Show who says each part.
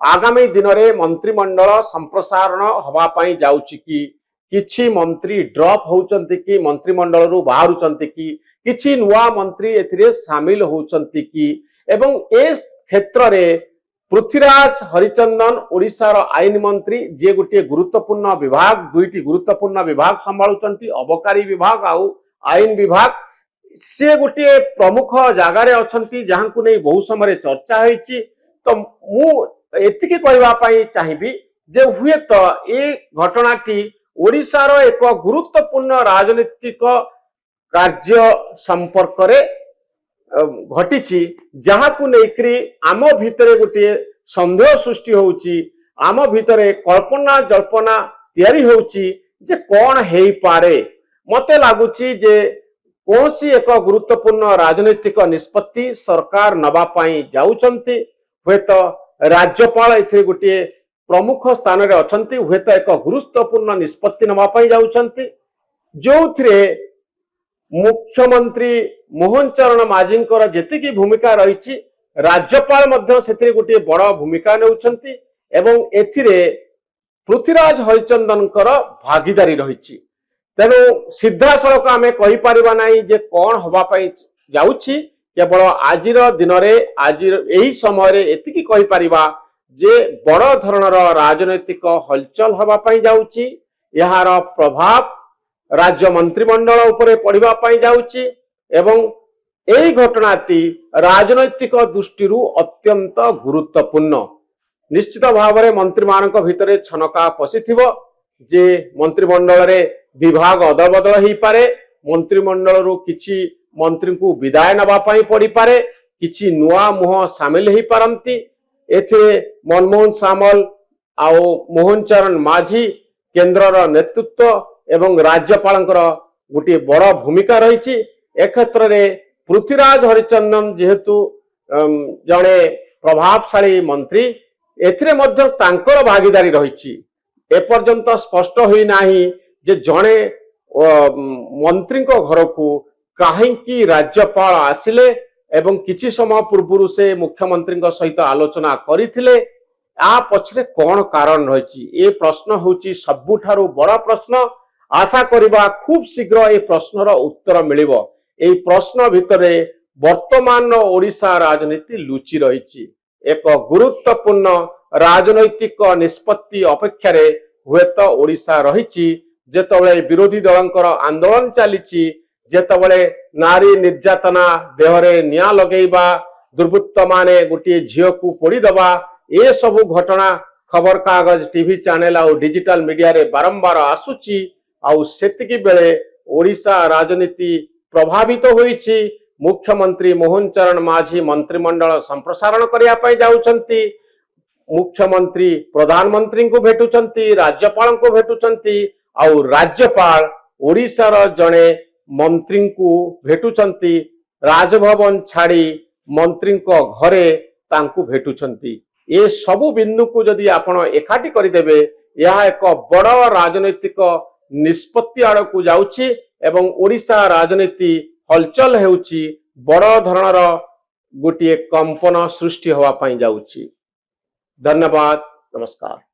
Speaker 1: आगामी दिन में मंत्रिमंडल संप्रसारण हवापाई जाउछि कि किछि मंत्री ड्रॉप होउचंती कि मंत्रिमंडल रु बाहरुचंती कि किछि नुआ मंत्री एथिरे शामिल होउचंती कि एवं ए क्षेत्र रे पृथ्वीराज हरिचंदन ओडिशार आईन मंत्री जे गोटे गुरुत्वपूर्ण विभाग दुईटी गुरुत्वपूर्ण विभाग संभाळुचंती अबकारी विभाग आउ आईन विभाग से गोटे प्रमुख जगार अछंती जहां को नहीं बहु समय चर्चा होईची। तो मु एतिकी कहबा पई चाहिबी जे हुए तो ए घटनाटी ओडिशार एक गुरुत्वपूर्ण राजनीतिक कार्य संपर्क रे घटी जहाँ को लेकर आम भितर गोटे संदेह सृष्टि होउची आम भितर कल्पना जल्पना तैयारी होउची जे कौन है पारे। मते लागुची जे कौनसी एक गुरुत्वपूर्ण राजनीतिक निष्पत्ति सरकार नबा पाई जाउचंती हुए तो राज्यपाल एथे गोटे प्रमुख स्थान रे अछंती हुए तो एक गुरुत्वपूर्ण निष्पत्ति नबा पाई जाउचंती जो थ्रे मुख्यमंत्री मोहन चरण माझी जेतिकी भूमिका रही राज्यपाल गोटे बड़ भूमिका नेउछंती एवं एथिरे पृथ्वीराज हरिचंदन भागीदारी रही। तेणु सीधा सड़क आम कहीपर ना जे कौन हवापाई जाउछि केवल आज दिन में आज यही समय एतिकी कहीपर जे बड़ धरणर राजनैतिक हलचल हवापाई जाउछि यार प्रभाव राज्य मंत्रिमंडल उपरे पढ़िबा पाई जाउछि एवं एही घटनाटी राजनैतिक दृष्टि अत्यंत गुरुत्वपूर्ण। निश्चित भाव में मंत्री मानक भितरे छनका पशिथिबो जे मंत्रिमंडल रे विभाग अदल बदल ही पारे मंत्रिमंडल रु किछि मंत्री को विदाय नबा पाई पड़ी पारे किछि नुआ मुह शामिल ही पारंती एथिरे मनमोहन सामल आउ मोहन चरण माझी केंद्रर नेतृत्व एवं राज्यपाल गोटे बड़ भूमिका रही। एक क्षेत्र में पृथ्वीराज हरिचंदन जेहेतु जड़े प्रभावशाली मंत्री एथिरे मध्य तांकर भागीदारी रही एपर्यंत स्पष्ट हुई नाही जे जड़े मंत्री घर को कहीं राज्यपाल आसिले एवं किछि समय पूर्व से मुख्यमंत्री सहित आलोचना करथिले आ पछरे कौन कारण रही ए प्रश्न होची सबुठारु बड़ प्रश्न। आशा करिबा खूब शीघ्र ए प्रश्नर उत्तर मिलिबो। ए प्रश्न भितरे वर्तमान ओडिशा राजनीति लुचि रही एक गुरुत्वपूर्ण राजनैतिक निष्पत्ति अपेक्षा रे हुए तो ओडिशा रही जेतबळे विरोधी दलंकर आंदोलन चली जेतबळे नारी निर्यातना देहरे निया लगेबा दुर्वृत्त माने गोटे झील को पोड़ी दबा ए सबु घटना खबर कागज टीवी चैनल और डिजिटल मीडिया रे बारंबार आसुची आउ सेतिकी बेले ओडिशा राजनीति प्रभावित होईची। मुख्यमंत्री मोहन चरण माझी मंत्रिमंडल संप्रसारण करिया पई जाउचंती मुख्यमंत्री प्रधानमंत्री को भेटुचंती राज्यपाल को भेटुचंती आउ राज्यपाल ओडिशा रो जणे मंत्री को भेटुचंती राजभवन छाड़ी मंत्री को घरे तांकु भेटुचंती। ये सबु बिंदु को जदि आपण एकाठी करदेबे यह एक बड़ राजनैतिक निष्पत्ति आड़ को जाउछि एवं ओडिशा राजनीति हलचल हेउछि बड़ धरणर गोटे कंपन सृष्टि हवा पाई जाउछि। धन्यवाद नमस्कार।